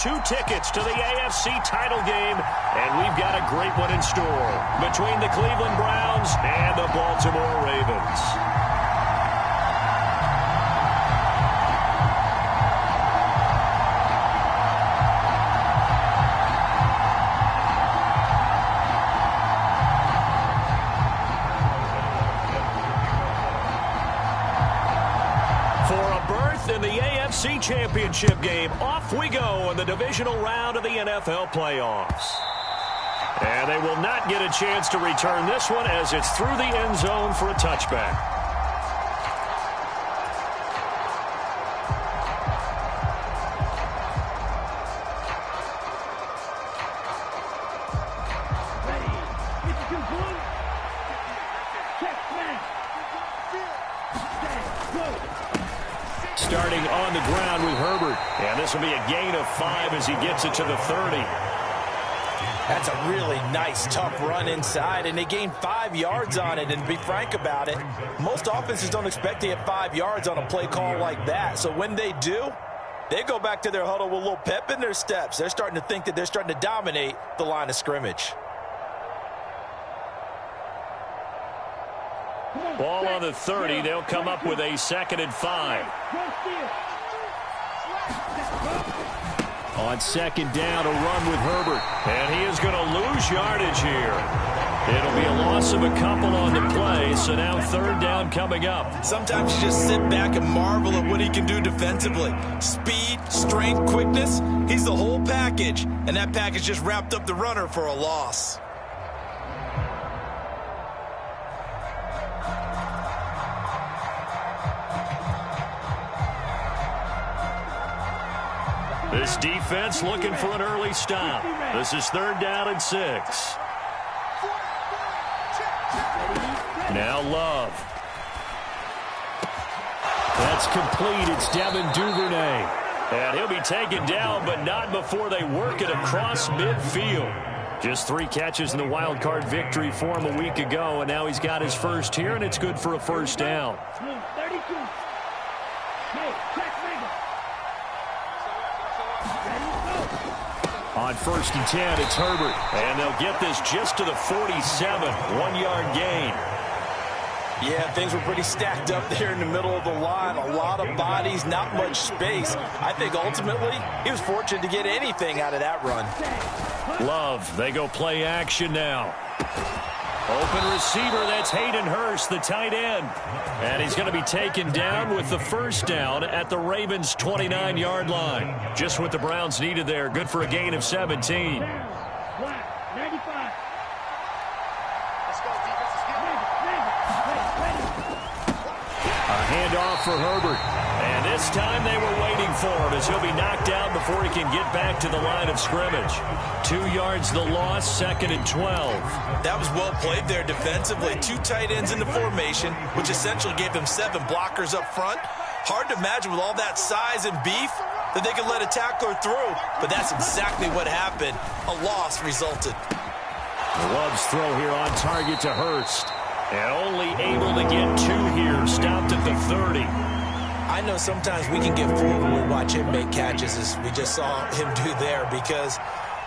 2 tickets to the AFC title game, and we've got a great one in store between the Cleveland Browns and the Baltimore Ravens. In the AFC Championship game, off we go in the divisional round of the NFL playoffs. And they will not get a chance to return this one as it's through the end zone for a touchback. Starting on the ground with Herbert. And this will be a gain of 5 as he gets it to the 30. That's a really nice, tough run inside, and they gained 5 yards on it. And to be frank about it, most offenses don't expect to get 5 yards on a play call like that. So when they do, they go back to their huddle with a little pep in their steps. They're starting to think that they're starting to dominate the line of scrimmage. Ball on the 30. They'll come up with a 2nd and 5. On 2nd down, a run with Herbert. And he is going to lose yardage here. It'll be a loss of a couple on the play, so now 3rd down coming up. Sometimes you just sit back and marvel at what he can do defensively. Speed, strength, quickness, he's the whole package. And that package just wrapped up the runner for a loss. This defense looking for an early stop. This is 3rd down and 6. Now Love. That's complete. It's Devin Duvernay. And he'll be taken down, but not before they work it across midfield. Just 3 catches in the wild card victory for him a week ago, and now he's got his first here, and it's good for a 1st down. On 1st and 10, it's Herbert. And they'll get this just to the 47. 1-yard gain. Yeah, things were pretty stacked up there in the middle of the line. A lot of bodies, not much space. I think ultimately he was fortunate to get anything out of that run. Love, they go play action now. Open receiver, that's Hayden Hurst, the tight end. And he's going to be taken down with the 1st down at the Ravens' 29-yard line. Just what the Browns needed there. Good for a gain of 17. A handoff for Herbert. And this time they were waiting for him as he'll be knocked out before he can get back to the line of scrimmage. 2 yards the loss, 2nd and 12. That was well played there defensively. 2 tight ends in the formation, which essentially gave them 7 blockers up front. Hard to imagine with all that size and beef that they could let a tackler through, but that's exactly what happened. A loss resulted. Love's throw here on target to Hurst. And only able to get 2 here, stopped at the 30. I know sometimes we can get fooled when we watch him make catches, as we just saw him do there, because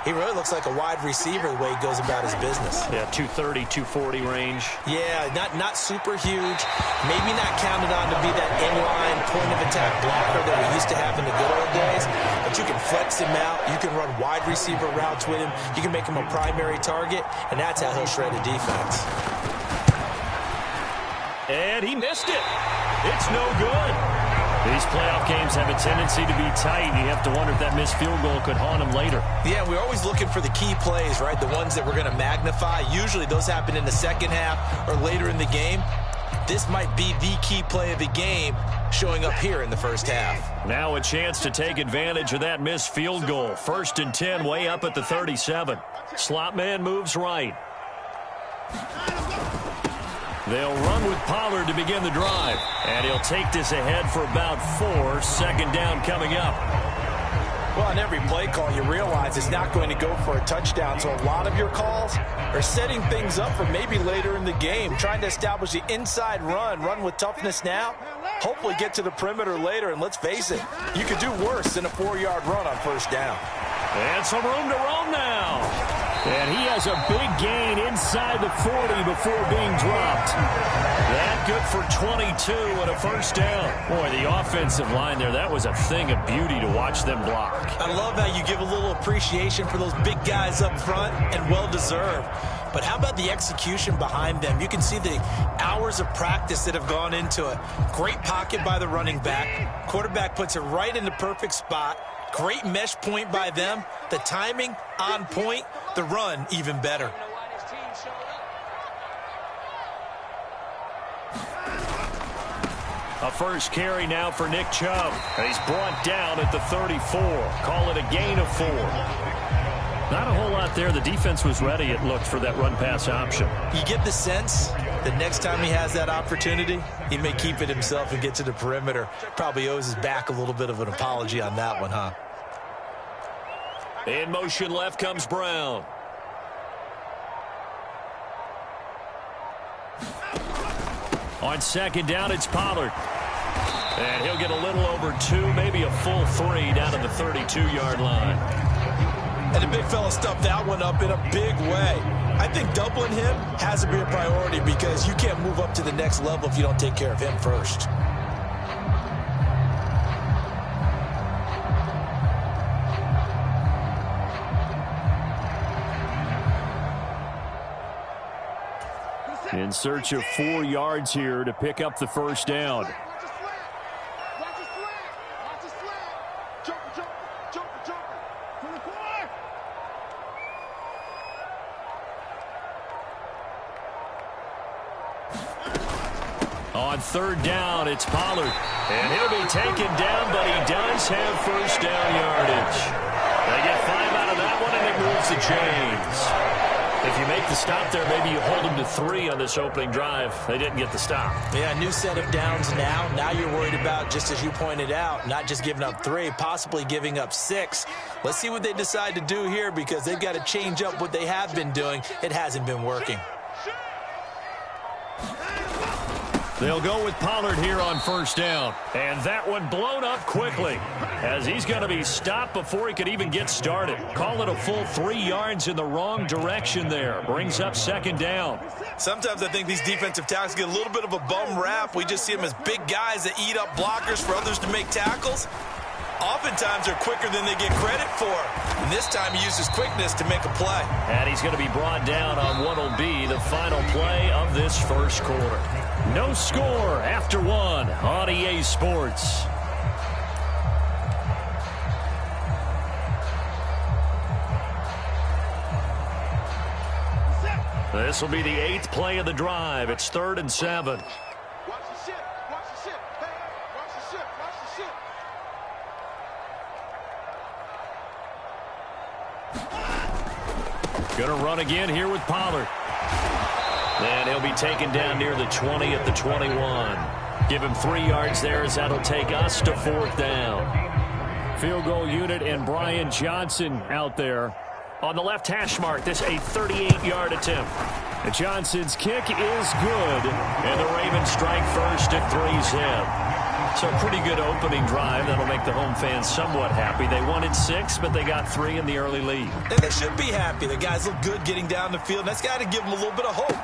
he really looks like a wide receiver the way he goes about his business. Yeah, 230, 240 range. Yeah, not super huge. Maybe not counted on to be that inline point-of-attack blocker that we used to have in the good old days. But you can flex him out. You can run wide receiver routes with him. You can make him a primary target, and that's how he'll shred a defense. And he missed it. It's no good. These playoff games have a tendency to be tight. You have to wonder if that missed field goal could haunt him later. Yeah, we're always looking for the key plays, right? The ones that we're going to magnify. Usually those happen in the 2nd half or later in the game. This might be the key play of the game showing up here in the 1st half. Now a chance to take advantage of that missed field goal. 1st and 10 way up at the 37. Slot man moves right. They'll run with Pollard to begin the drive. And he'll take this ahead for about 4. 2nd down coming up. Well, on every play call, you realize it's not going to go for a touchdown. So a lot of your calls are setting things up for maybe later in the game, trying to establish the inside run with toughness now, hopefully get to the perimeter later. And let's face it, you could do worse than a 4-yard run on 1st down. And some room to roam now. And he has a big gain inside the 40 before being dropped. That good for 22 and a first down. Boy, the offensive line there, that was a thing of beauty to watch them block. I love how you give a little appreciation for those big guys up front, and well-deserved. But how about the execution behind them? You can see the hours of practice that have gone into it. Great pocket by the running back. Quarterback puts it right in the perfect spot. Great mesh point by them. The timing on point. The run even better. A first carry now for Nick Chubb. And he's brought down at the 34. Call it a gain of 4. Not a whole lot there. The defense was ready, it looked, for that run-pass option. You get the sense that next time he has that opportunity, he may keep it himself and get to the perimeter. Probably owes his back a little bit of an apology on that one, huh? In motion left comes Brown. On second down, it's Pollard. And he'll get a little over 2, maybe a full 3 down to the 32-yard line. And the big fella stuffed that one up in a big way. I think doubling him has to be a priority because you can't move up to the next level if you don't take care of him first. In search of 4 yards here to pick up the first down. On third down, it's Pollard. And he'll be taken down, but he does have first down yardage. They get 5 out of that one, and it moves the chains. If you make the stop there, maybe you hold them to 3 on this opening drive. They didn't get the stop. Yeah, new set of downs now. Now you're worried about, just as you pointed out, not just giving up 3, possibly giving up 6. Let's see what they decide to do here because they've got to change up what they have been doing. It hasn't been working. They'll go with Pollard here on first down. And that one blown up quickly as he's going to be stopped before he could even get started. Call it a full 3 yards in the wrong direction there. Brings up second down. Sometimes I think these defensive tackles get a little bit of a bum rap. We just see them as big guys that eat up blockers for others to make tackles. Oftentimes they're quicker than they get credit for. And this time he uses quickness to make a play. And he's going to be brought down on what will be the final play of this first quarter. No score after 1 on EA Sports. This will be the 8th play of the drive. It's 3rd and 7. Going to run again here with Pollard. And he'll be taken down near the 20 at the 21. Give him 3 yards there as that'll take us to 4th down. Field goal unit and Brian Johnson out there. On the left hash mark, this a 38-yard attempt. And Johnson's kick is good. And the Ravens strike first at 3-zip. So a pretty good opening drive. That'll make the home fans somewhat happy. They wanted 6, but they got 3 in the early lead. And they should be happy. The guys look good getting down the field. And that's got to give them a little bit of hope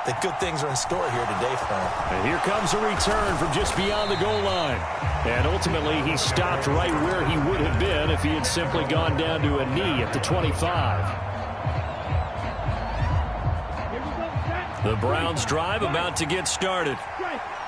that good things are in store here today for them. And here comes a return from just beyond the goal line. And ultimately, he stopped right where he would have been if he had simply gone down to a knee at the 25. The Browns drive about to get started.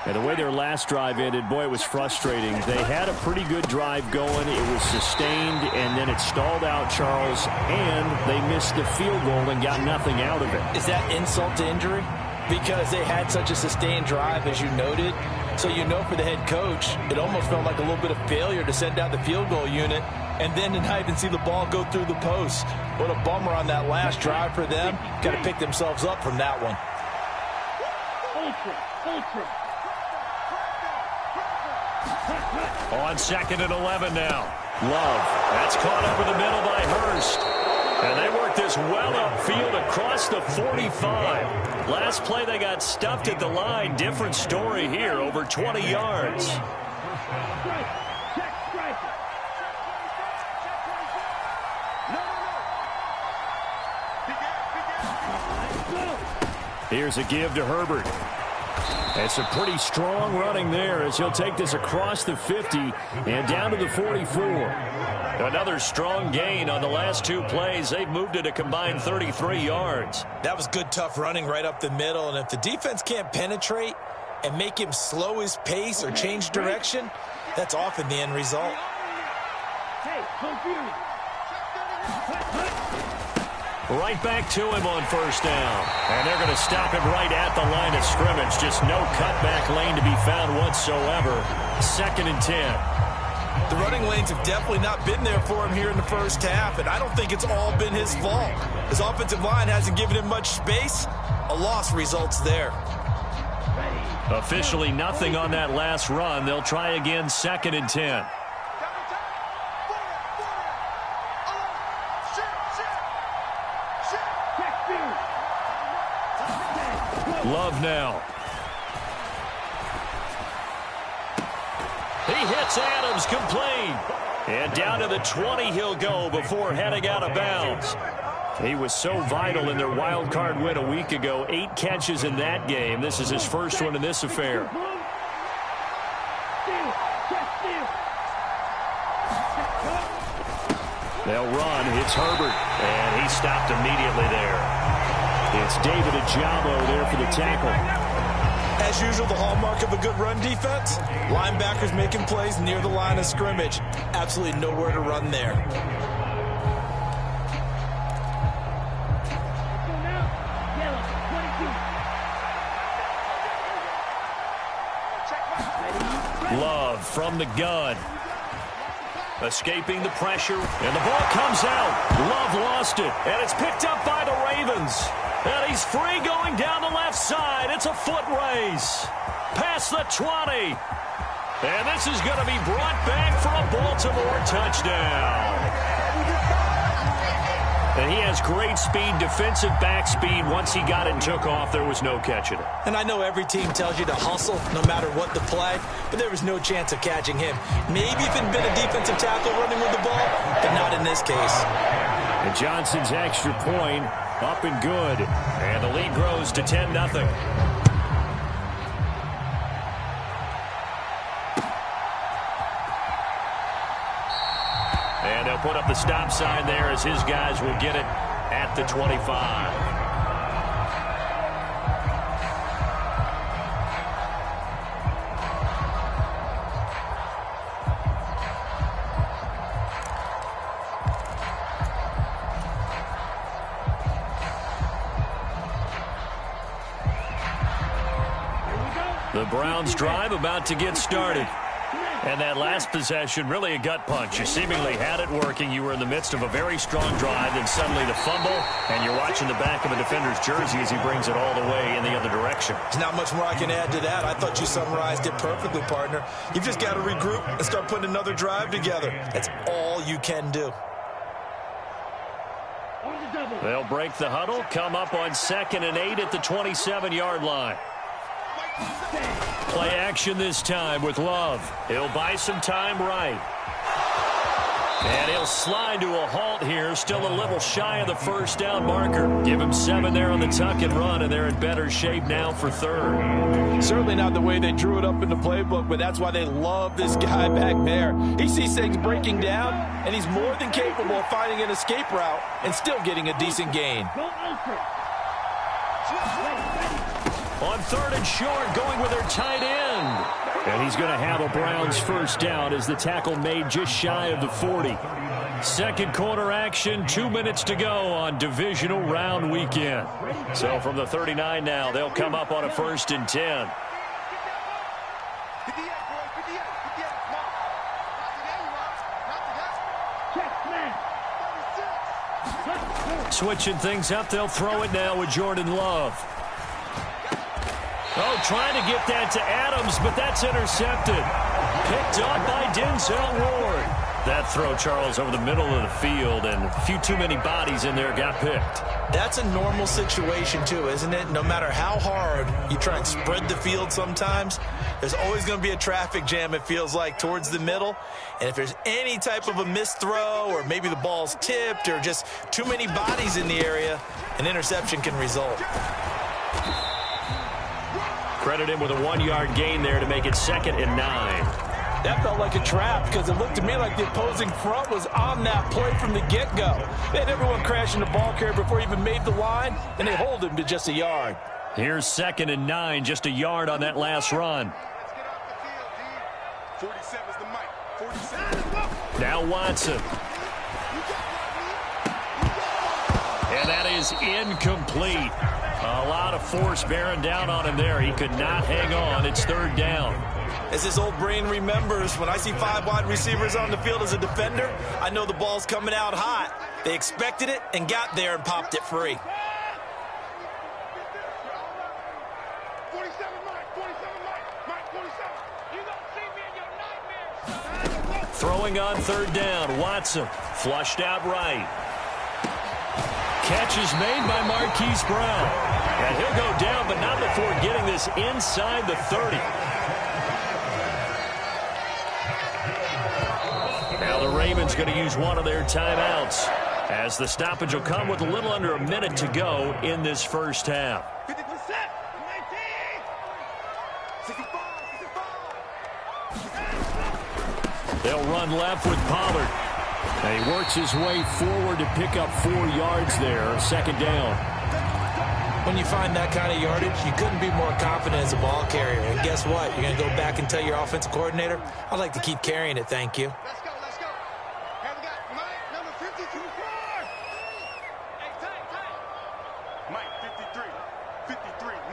And the way their last drive ended, boy, it was frustrating. They had a pretty good drive going. It was sustained, and then it stalled out, Charles, and they missed the field goal and got nothing out of it. Is that insult to injury? Because they had such a sustained drive, as you noted. So you know for the head coach, it almost felt like a little bit of failure to send out the field goal unit and then to not even see the ball go through the post. What a bummer on that last drive for them. Got to pick themselves up from that one. On 2nd and 11 now. Love. That's caught up in the middle by Hurst. And they work this well upfield across the 45. Last play they got stuffed at the line. Different story here. Over 20 yards. Here's a give to Herbert. It's a pretty strong running there as he'll take this across the 50 and down to the 44. Another strong gain on the last two plays. They've moved it a combined 33 yards. That was good, tough running right up the middle. And if the defense can't penetrate and make him slow his pace or change direction, that's often the end result. Right back to him on first down. And they're going to stop him right at the line of scrimmage. Just no cutback lane to be found whatsoever. 2nd and 10. The running lanes have definitely not been there for him here in the first half, and I don't think it's all been his fault. His offensive line hasn't given him much space. A loss results there. Officially nothing on that last run. They'll try again 2nd and 10. Love now. He hits Adams complete. And down to the 20 he'll go before heading out of bounds. He was so vital in their wild card win a week ago. 8 catches in that game. This is his first one in this affair. They'll run. It's Herbert. And he stopped immediately there. It's David Ojabo there for the tackle. As usual, the hallmark of a good run defense, linebackers making plays near the line of scrimmage. Absolutely nowhere to run there. Love from the gun. Escaping the pressure, and the ball comes out. Love lost it, and it's picked up by the Ravens. And he's free going down the left side. It's a foot race. Past the 20. And this is going to be brought back for a Baltimore touchdown. And he has great speed, defensive back speed. Once he got it and took off, there was no catching it. And I know every team tells you to hustle no matter what the play, but there was no chance of catching him. Maybe if it had been a defensive tackle running with the ball, but not in this case. And Johnson's extra point up and good. And the lead grows to 10-0. And they'll put up the stop sign there as his guys will get it at the 25. The Browns drive about to get started. And that last possession, really a gut punch. You seemingly had it working. You were in the midst of a very strong drive, then suddenly the fumble, and you're watching the back of a defender's jersey as he brings it all the way in the other direction. There's not much more I can add to that. I thought you summarized it perfectly, partner. You've just got to regroup and start putting another drive together. That's all you can do. They'll break the huddle, come up on 2nd and 8 at the 27-yard line. Play action this time with Love. He'll buy some time right. And he'll slide to a halt here, still a little shy of the first down marker. Give him 7 there on the tuck and run, and they're in better shape now for 3rd. Certainly not the way they drew it up in the playbook, but that's why they love this guy back there. He sees things breaking down, and he's more than capable of finding an escape route and still getting a decent gain. On 3rd and short, going with their tight end. And he's going to have a Browns first down as the tackle made just shy of the 40. Second quarter action, 2 minutes to go on divisional round weekend. So from the 39 now, they'll come up on a 1st and 10. Switching things up, they'll throw it now with Jordan Love. Oh, trying to get that to Adams, but that's intercepted. Picked up by Denzel Ward. That throw, Charles, over the middle of the field, and a few too many bodies in there got picked. That's a normal situation, too, isn't it? No matter how hard you try and spread the field sometimes, there's always going to be a traffic jam, it feels like, towards the middle. And if there's any type of a missed throw or maybe the ball's tipped or just too many bodies in the area, an interception can result. Credit him with a 1-yard gain there to make it 2nd and 9. That felt like a trap because it looked to me like the opposing front was on that play from the get-go. They had everyone crashing the ball carrier before he even made the line, and they hold him to just a yard. Here's 2nd and 9, just a yard on that last run. Now Watson. And that is incomplete. A lot of force bearing down on him there. He could not hang on. It's 3rd down. As his old brain remembers, when I see 5 wide receivers on the field as a defender, I know the ball's coming out hot. They expected it and got there and popped it free. Throwing on 3rd down, Watson flushed out right. Catch is made by Marquise Brown. And he'll go down, but not before getting this inside the 30. Now the Ravens going to use one of their timeouts, as the stoppage will come with a little under a minute to go in this first half. 50%, 19, 65. They'll run left with Pollard. And he works his way forward to pick up 4 yards there, 2nd down. When you find that kind of yardage, you couldn't be more confident as a ball carrier. And guess what? You're going to go back and tell your offensive coordinator, I'd like to keep carrying it, thank you. Let's go, let's go. Here we got Mike, number 52. Hey, tight. Mike, 53,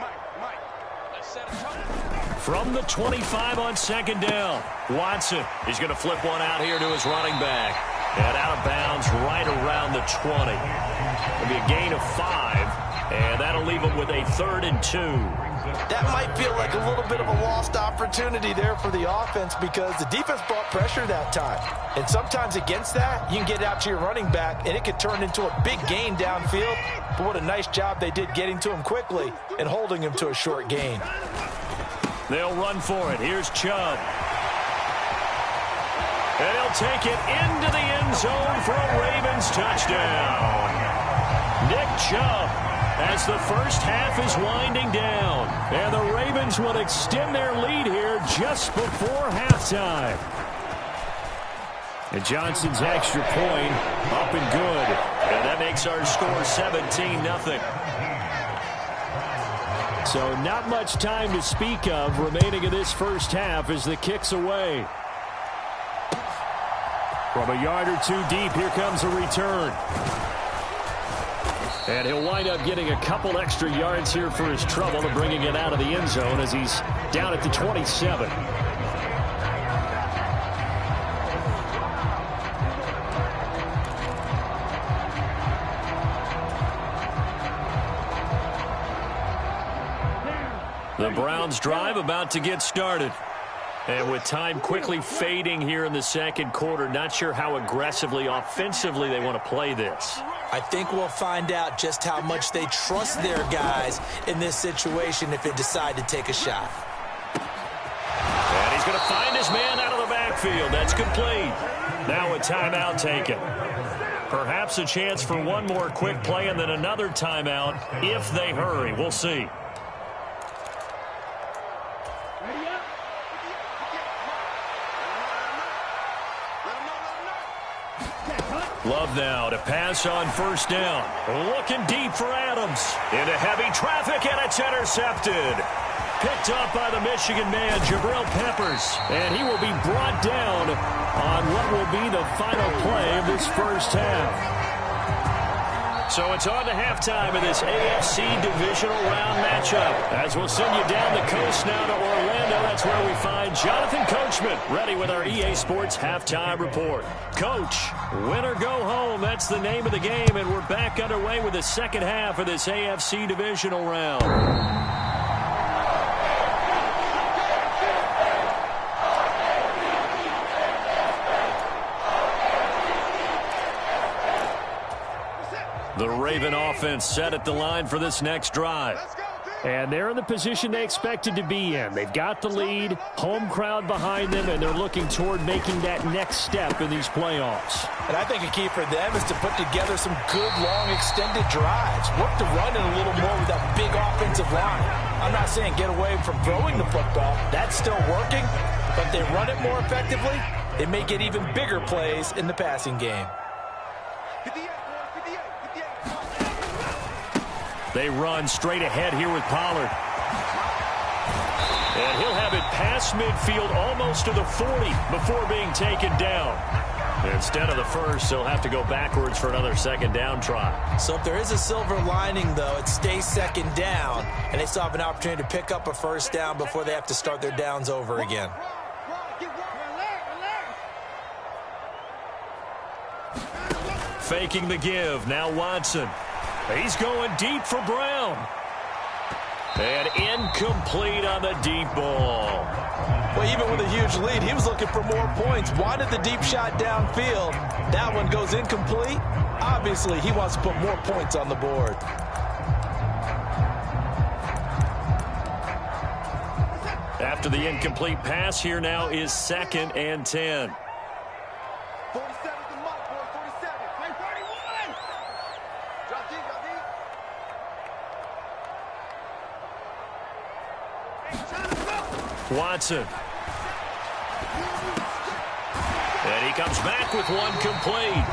Mike. Let's set a tone. From the 25 on 2nd down, Watson is going to flip one out here to his running back. And out of bounds right around the 20. It'll be a gain of 5, and that'll leave him with a 3rd and 2. That might feel like a little bit of a lost opportunity there for the offense because the defense brought pressure that time. And sometimes against that, you can get out to your running back, and it could turn into a big gain downfield. But what a nice job they did getting to him quickly and holding him to a short gain. They'll run for it. Here's Chubb. And he'll take it into the end zone for a Ravens touchdown. Nick Chubb, as the first half is winding down. And the Ravens will extend their lead here just before halftime. And Johnson's extra point up and good. And that makes our score 17-0. So not much time to speak of remaining in this first half as the kick's away. From a yard or 2 deep, here comes a return. And he'll wind up getting a couple extra yards here for his trouble and bringing it out of the end zone as he's down at the 27. The Browns drive about to get started. And with time quickly fading here in the 2nd quarter, not sure how aggressively, offensively they want to play this. I think we'll find out just how much they trust their guys in this situation if they decide to take a shot. And he's going to find his man out of the backfield. That's complete. Now a timeout taken. Perhaps a chance for one more quick play and then another timeout if they hurry. We'll see. Love now to pass on 1st down. Looking deep for Adams. Into heavy traffic, and it's intercepted. Picked up by the Michigan man, Jabril Peppers. And he will be brought down on what will be the final play of this first half. So it's on to halftime of this AFC divisional round matchup. As we'll send you down the coast now to Orlando, that's where we find Jonathan Coachman ready with our EA Sports halftime report. Coach, win or go home, that's the name of the game, and we're back underway with the second half of this AFC divisional round. The Raven offense set at the line for this next drive. And they're in the position they expected to be in. They've got the lead, home crowd behind them, and they're looking toward making that next step in these playoffs. And I think a key for them is to put together some good, long, extended drives. Work the run in a little more with that big offensive line. I'm not saying get away from throwing the football. That's still working. But if they run it more effectively, they may get even bigger plays in the passing game. They run straight ahead here with Pollard. And he'll have it past midfield almost to the 40 before being taken down. Instead of the first, they'll have to go backwards for another second down try. So if there is a silver lining, though, it stays second down, and they still have an opportunity to pick up a first down before they have to start their downs over again. Faking the give. Now Watson. He's going deep for Brown. And incomplete on the deep ball. Well, even with a huge lead, he was looking for more points. Wanted the deep shot downfield. That one goes incomplete. Obviously, he wants to put more points on the board. After the incomplete pass, here now is 2nd and 10. 47 to Mike, boy, 47. Play 31. Drop deep, drop deep. Watson. And he comes back with one complete.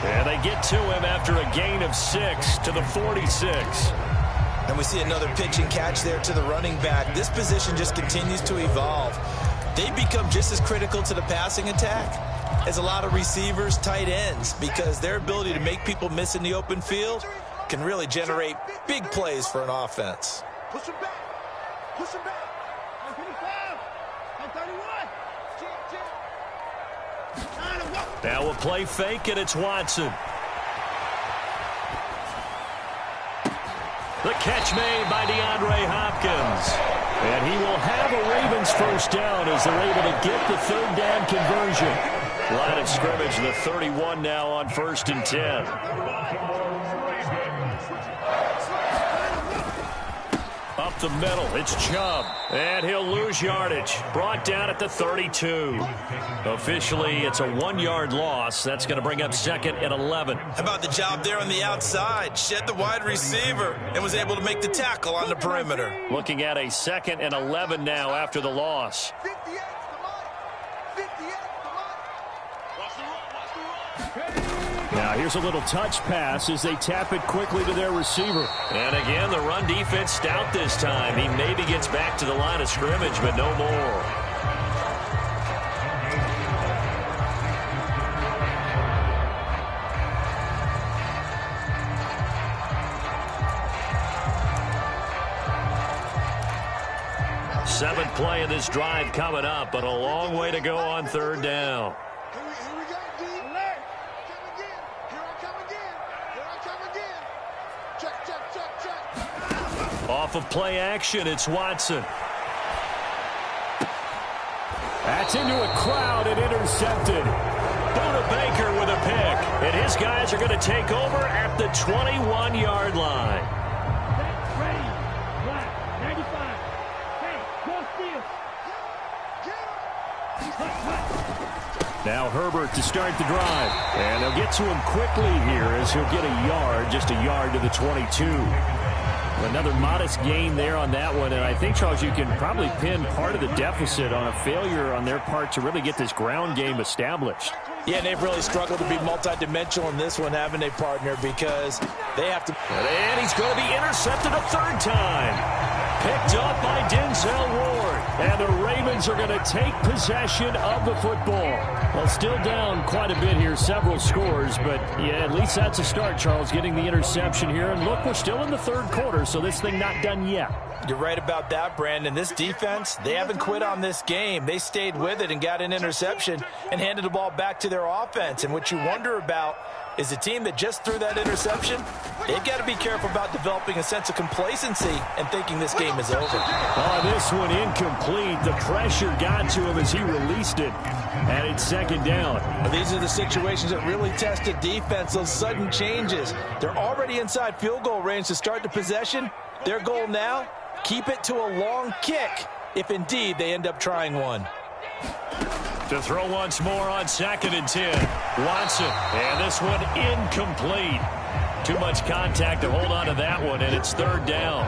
And they get to him after a gain of 6 to the 46. And we see another pitch and catch there to the running back. This position just continues to evolve. They become just as critical to the passing attack as a lot of receivers, tight ends, because their ability to make people miss in the open field can really generate big plays for an offense. Push him back. Push him back. 125. Now a play fake, and it's Watson. The catch made by DeAndre Hopkins. And he will have a Ravens first down as they're able to get the third down conversion. Line of scrimmage, the 31 now on 1st and 10. Up the middle, it's Chubb. And he'll lose yardage. Brought down at the 32. Officially, it's a 1-yard loss. That's going to bring up 2nd and 11. How about the job there on the outside? Shed the wide receiver and was able to make the tackle on the perimeter. Looking at a 2nd and 11 now after the loss. 58 to Mike. 58 to Mike. Watch the run, watch the run. Now here's a little touch pass as they tap it quickly to their receiver. And again, the run defense stout this time. He maybe gets back to the line of scrimmage, but no more. Seventh play of this drive coming up, but a long way to go on 3rd down. Here we go, D. Alert. Come again. Here I come again. Here I come again. Check, check, check, check. Off of play action, it's Watson. That's into a crowd and intercepted. Buda Baker with a pick. And his guys are going to take over at the 21-yard line. Ready. Black. 95. Hey, go steal. Now Herbert to start the drive. And they'll get to him quickly here as he'll get a yard, just a yard to the 22. Another modest gain there on that one, and I think, Charles, you can probably pin part of the deficit on a failure on their part to really get this ground game established. Yeah, and they've really struggled to be multidimensional in this one, haven't they, partner, because they have to... And he's going to be intercepted a 3rd time. Picked up by Denzel Ward. And the Ravens are going to take possession of the football. Well, still down quite a bit here, several scores, but yeah, at least that's a start, Charles, getting the interception here. And look, we're still in the 3rd quarter, so this thing not done yet. You're right about that, Brandon. This defense, they haven't quit on this game. They stayed with it and got an interception and handed the ball back to their offense. And what you wonder about is the team that just threw that interception. They've got to be careful about developing a sense of complacency and thinking this game is over. Oh, this one incomplete. The pressure got to him as he released it. And it's second down. Well, these are the situations that really test a defense, those sudden changes. They're already inside field goal range to start the possession. Their goal now, keep it to a long kick, if indeed they end up trying one. To throw once more on 2nd and 10. Watson, and this one incomplete. Too much contact to hold on to that one, and it's 3rd down.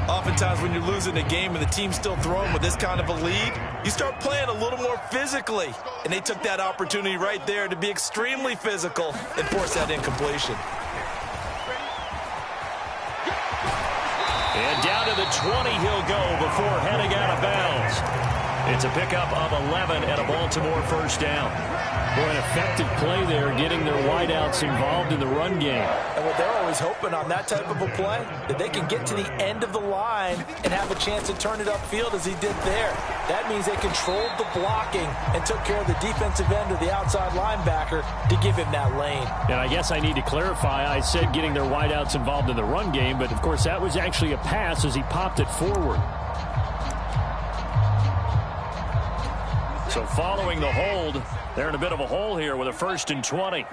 Oftentimes when you're losing a game and the team's still throwing with this kind of a lead, you start playing a little more physically. And they took that opportunity right there to be extremely physical and force that incompletion. And down to the 20 he'll go before heading out of bounds. It's a pickup of 11 and a Baltimore 1st down. Boy, an effective play there, getting their wideouts involved in the run game. And what they're always hoping on that type of a play, that they can get to the end of the line and have a chance to turn it upfield as he did there. That means they controlled the blocking and took care of the defensive end or the outside linebacker to give him that lane. And I guess I need to clarify, I said getting their wideouts involved in the run game, but of course that was actually a pass as he popped it forward. So following the hold, they're in a bit of a hole here with a 1st and 20.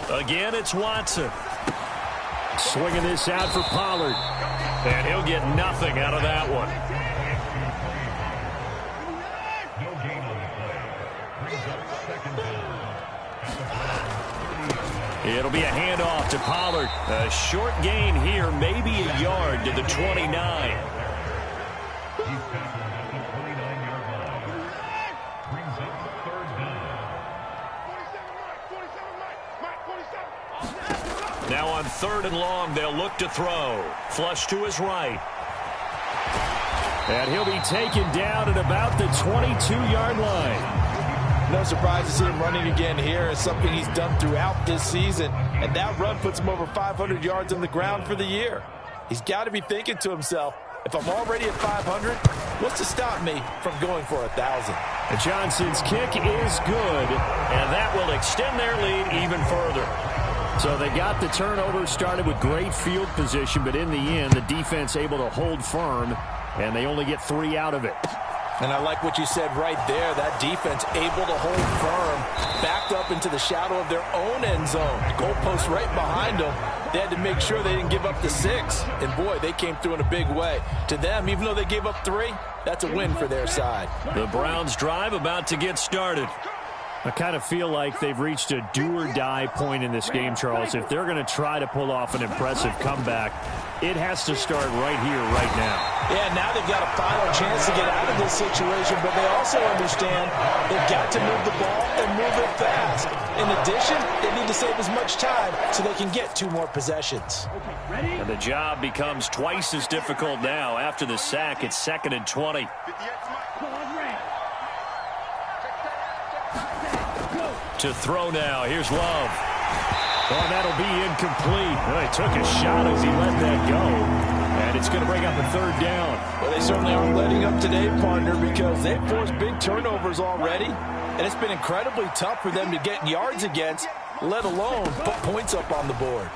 Again, it's Watson. Swinging this out for Pollard. And he'll get nothing out of that one. It'll be a handoff to Pollard. A short gain here, maybe a yard to the 29. Now on 3rd and long, they'll look to throw. Flush to his right. And he'll be taken down at about the 22-yard line. No surprise to see him running again here. It's something he's done throughout this season. And that run puts him over 500 yards on the ground for the year. He's got to be thinking to himself, if I'm already at 500, what's to stop me from going for 1,000? Johnson's kick is good. And that will extend their lead even further. So they got the turnover, started with great field position, but in the end, the defense able to hold firm, and they only get 3 out of it. And I like what you said right there. That defense able to hold firm, backed up into the shadow of their own end zone. The goalpost right behind them. They had to make sure they didn't give up the 6. And, boy, they came through in a big way. To them, even though they gave up 3, that's a win for their side. The Browns drive about to get started. I kind of feel like they've reached a do-or-die point in this game, Charles. If they're going to try to pull off an impressive comeback, it has to start right here, right now. Yeah, now they've got a final chance to get out of this situation, but they also understand they've got to move the ball and move it fast. In addition, they need to save as much time so they can get 2 more possessions. And the job becomes twice as difficult now. After the sack, it's 2nd and 20. To throw now. Here's Love. Oh, that'll be incomplete. Well, he took a shot as he let that go. And it's going to bring up a 3rd down. Well, they certainly aren't letting up today, partner, because they've forced big turnovers already. And it's been incredibly tough for them to get yards against, let alone put points up on the board.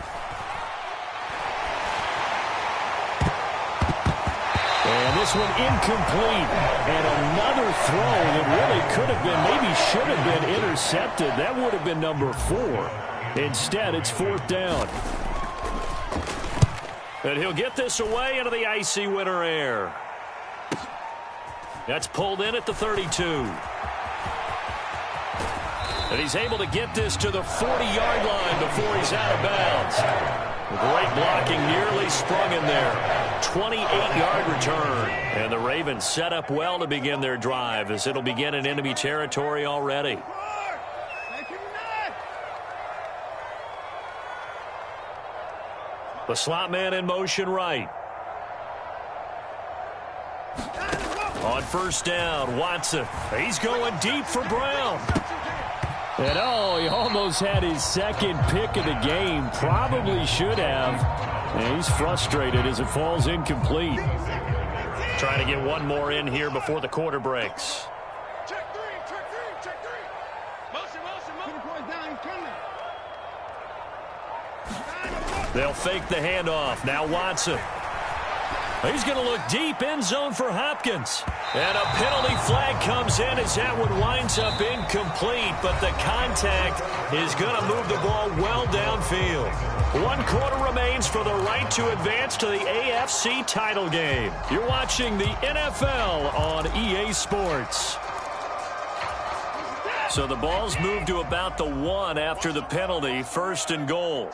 And this one incomplete. And another throw that really could have been, maybe should have been intercepted. That would have been number 4. Instead, it's 4th down. And he'll get this away into the icy winter air. That's pulled in at the 32. And he's able to get this to the 40-yard line before he's out of bounds. Great blocking, nearly sprung in there. 28-yard return. And the Ravens set up well to begin their drive as it'll begin in enemy territory already. The slot man in motion right. On 1st down, Watson. He's going deep for Brown. And oh, he almost had his 2nd pick of the game. Probably should have. And he's frustrated as it falls incomplete. Trying to get one more in here before the quarter breaks. Check three, check three, check three. Motion, motion, motion. 20 points down, he's coming. They'll fake the handoff. Now Watson. He's going to look deep, end zone for Hopkins. And a penalty flag comes in as that one winds up incomplete, but the contact is going to move the ball well downfield. 1 quarter remains for the right to advance to the AFC title game. You're watching the NFL on EA Sports. So the ball's moved to about the 1 after the penalty, 1st and goal.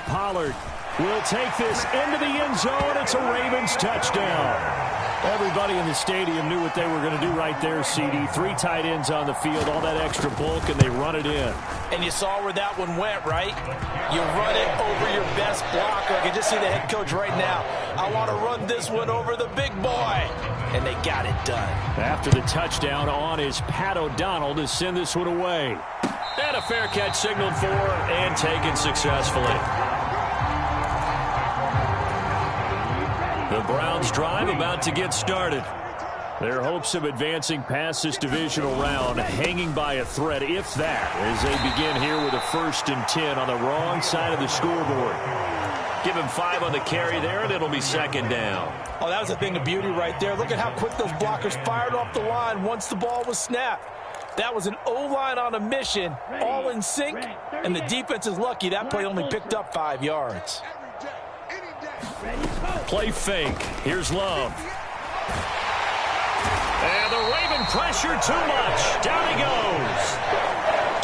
Pollard will take this into the end zone. It's a Ravens touchdown. Everybody in the stadium knew what they were going to do right there, CD. 3 tight ends on the field, all that extra bulk, and they run it in. And you saw where that one went, right? You run it over your best blocker. I can just see the head coach right now. I want to run this one over the big boy. And they got it done. After the touchdown on is Pat O'Donnell to send this one away. And a fair catch signaled for and taken successfully. The Browns drive about to get started. Their hopes of advancing past this divisional round hanging by a thread, if that, as they begin here with a 1st and 10 on the wrong side of the scoreboard. Give him 5 on the carry there, and it'll be 2nd down. Oh, that was a thing of beauty right there. Look at how quick those blockers fired off the line once the ball was snapped. That was an O-line on a mission, all in sync, and the defense is lucky that play only picked up 5 yards. Play fake. Here's Love. And the Raven pressure too much. Down he goes.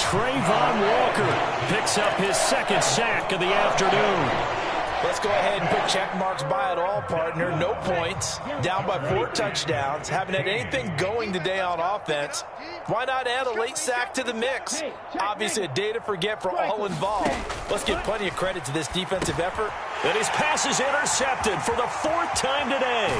Trayvon Walker picks up his 2nd sack of the afternoon. Let's go ahead and put check marks by it all, partner. No points. Down by 4 touchdowns. Haven't had anything going today on offense. Why not add a late sack to the mix? Obviously a day to forget for all involved. Let's give plenty of credit to this defensive effort. And his pass is intercepted for the 4th time today.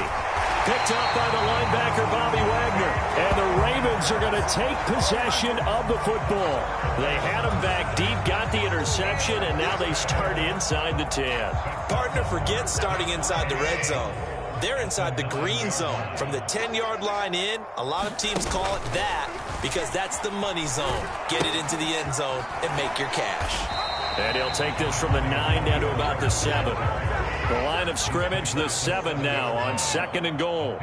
Picked up by the linebacker Bobby Wagner. And the Ravens are going to take possession of the football. They had him back deep, got the interception, and now they start inside the 10. Partner, forget starting inside the red zone. They're inside the green zone. From the 10-yard line in, a lot of teams call it that because that's the money zone. Get it into the end zone and make your cash. And he'll take this from the 9 down to about the 7. The line of scrimmage, the 7 now on 2nd and goal.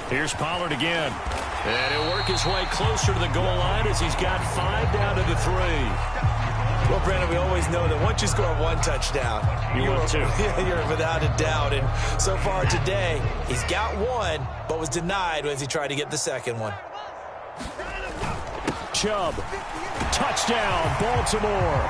Here's Pollard again. And he'll work his way closer to the goal line as he's got 5 down to the 3. Well, Brandon, we always know that once you score 1 touchdown, you're without a doubt. And so far today, he's got 1, but was denied as he tried to get the 2nd one. Chubb, touchdown, Baltimore.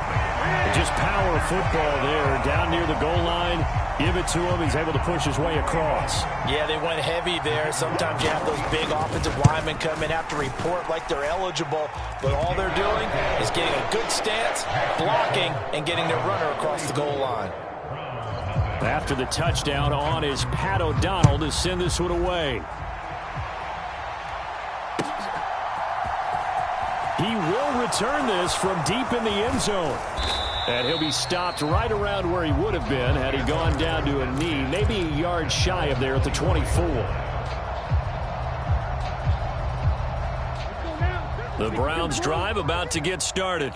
Just power football there, down near the goal line. Give it to him. He's able to push his way across. Yeah, they went heavy there. Sometimes you have those big offensive linemen come in, have to report like they're eligible, but all they're doing is getting a good stance, blocking, and getting their runner across the goal line. After the touchdown on is Pat O'Donnell to send this one away. He will return this from deep in the end zone. And he'll be stopped right around where he would have been had he gone down to a knee, maybe a yard shy of there at the 24. The Browns drive about to get started.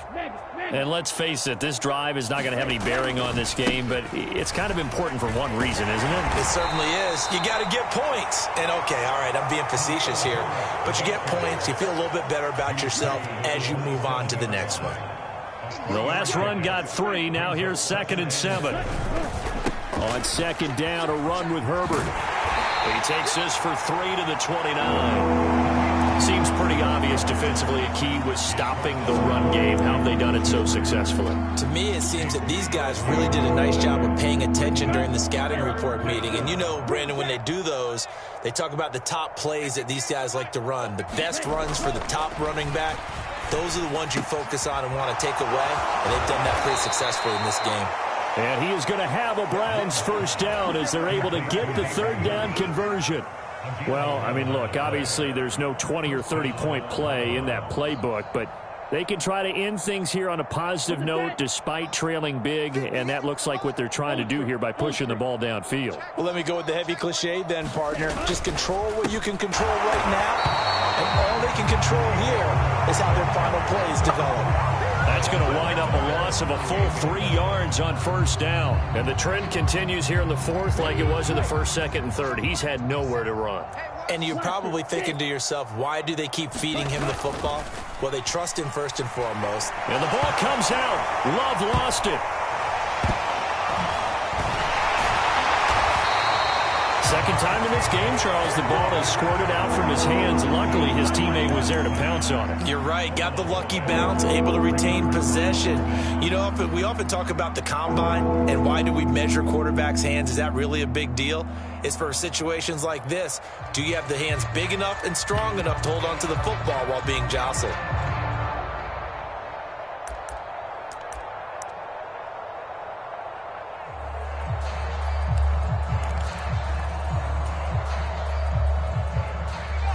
And let's face it, this drive is not going to have any bearing on this game, but it's kind of important for one reason, isn't it? It certainly is. You got to get points. And, okay, all right, I'm being facetious here. But you get points, you feel a little bit better about yourself as you move on to the next one. The last run got 3. Now here's 2nd and 7. On 2nd down, a run with Herbert. He takes this for 3 to the 29. Seems pretty obvious defensively a key was stopping the run game. How have they done it so successfully? To me, it seems that these guys really did a nice job of paying attention during the scouting report meeting. And you know, Brandon, when they do those, they talk about the top plays that these guys like to run. The best runs for the top running back. Those are the ones you focus on and want to take away, and they've done that pretty successfully in this game. And he is going to have a Browns first down as they're able to get the 3rd down conversion. Well, I mean, look, obviously there's no 20 or 30-point play in that playbook, but They can try to end things here on a positive note despite trailing big, and that looks like what they're trying to do here by pushing the ball downfield. Well, let me go with the heavy cliche then, partner. Just control what you can control right now, and all they can control here is how their final plays develop. That's going to wind up a loss of a full 3 yards on first down. And the trend continues here in the fourth like it was in the first, second, and third. He's had nowhere to run. And you're probably thinking to yourself, why do they keep feeding him the football? Well, they trust him first and foremost. And the ball comes out. Love lost it. Second time in this game, Charles, the ball has squirted out from his hands. Luckily, his teammate was there to pounce on it. You're right. Got the lucky bounce, able to retain possession. You know, we often talk about the combine and why do we measure quarterbacks' hands. Is that really a big deal? It's for situations like this. Do you have the hands big enough and strong enough to hold on to the football while being jostled?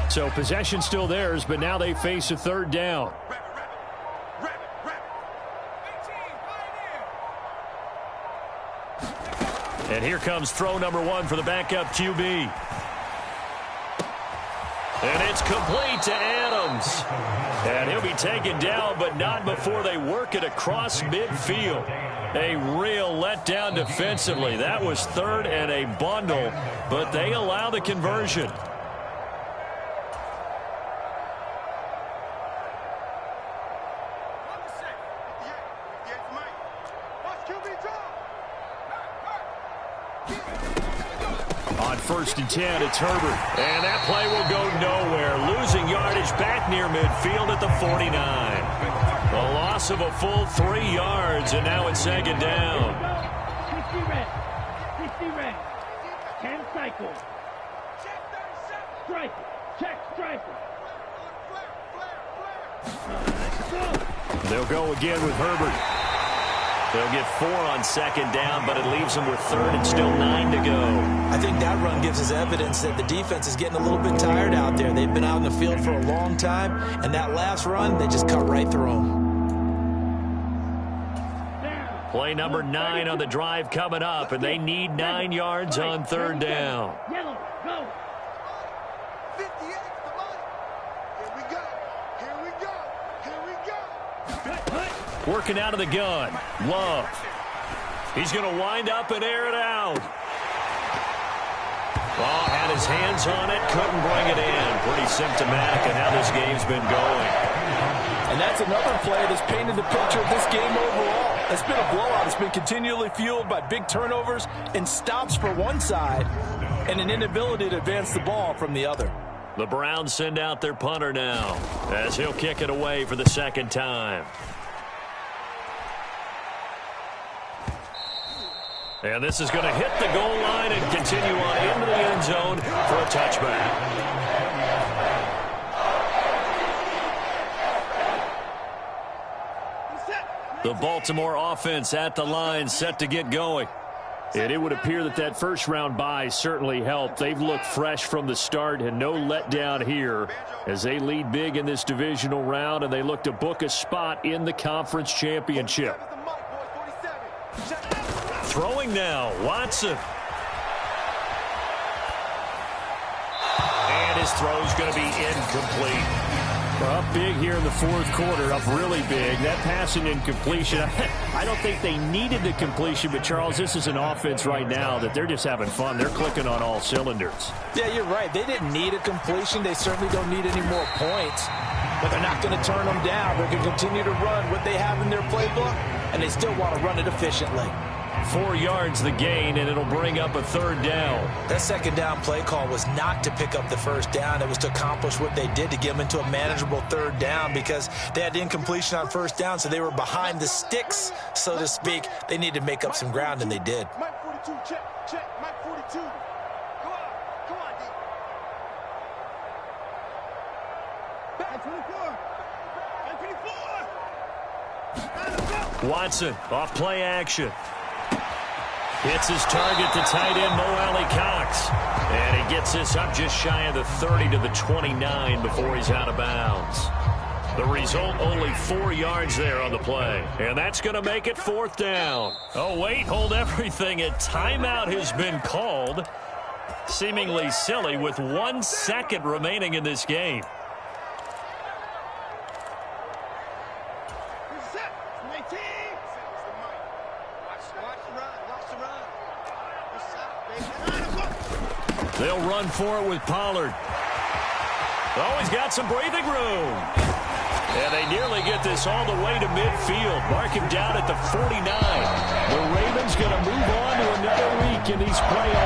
So possession still theirs, but now they face a third down. And here comes throw number 1 for the backup QB. And it's complete to Adams. And he'll be taken down, but not before they work it across midfield. A real letdown defensively. That was third and a bundle, but they allow the conversion. On 1st and 10, it's Herbert. And that play will go nowhere. Losing yardage back near midfield at the 49. A loss of a full 3 yards, and now it's second down. 60 reps. 60 reps. 10 cycles. Strike it. Check strike it. They'll go again with Herbert. They'll get 4 on second down, but it leaves them with third and still 9 to go. I think that run gives us evidence that the defense is getting a little bit tired out there. They've been out in the field for a long time, and that last run, they just cut right through them. Play number 9 on the drive coming up, and they need 9 yards on third down. Yellow, go. 58 to line. Here we go. Here we go. Here we go. Working out of the gun. Love. He's going to wind up and air it out. Oh, had his hands on it, couldn't bring it in. Pretty symptomatic of how this game's been going. And that's another play that's painted the picture of this game overall. It's been a blowout. It's been continually fueled by big turnovers and stops for one side and an inability to advance the ball from the other. The Browns send out their punter now as he'll kick it away for the second time. And this is going to hit the goal line and continue on into the end zone for a touchback. The Baltimore offense at the line, set to get going. And it would appear that that first-round bye certainly helped. They've looked fresh from the start and no letdown here as they lead big in this divisional round, and they look to book a spot in the conference championship. Throwing now, Watson. And his throw's going to be incomplete. Well, up big here in the fourth quarter, up really big. That passing incompletion, I don't think they needed the completion, but Charles, this is an offense right now that they're just having fun. They're clicking on all cylinders. Yeah, you're right. They didn't need a completion. They certainly don't need any more points. But they're not going to turn them down. They're going to continue to run what they have in their playbook, and they still want to run it efficiently. 4 yards the gain, and it'll bring up a third down. That second down play call was not to pick up the first down. It was to accomplish what they did, to get them into a manageable third down, because they had incompletion on first down, so they were behind the sticks, so to speak. They needed to make up some ground, and they did. Mike 42, check, check. Mike 42. Go on, D. Back 24. Back 24. Watson off play action. Hits his target to tight end Mo Alley Cox. And he gets this up just shy of the 30 to the 29 before he's out of bounds. The result, only 4 yards there on the play. And that's going to make it 4th down. Oh, wait, hold everything. A timeout has been called. Seemingly silly with 1 second remaining in this game. They'll run for it with Pollard. Oh, he's got some breathing room. And they nearly get this all the way to midfield. Mark him down at the 49. The Ravens going to move on to another week in these playoffs.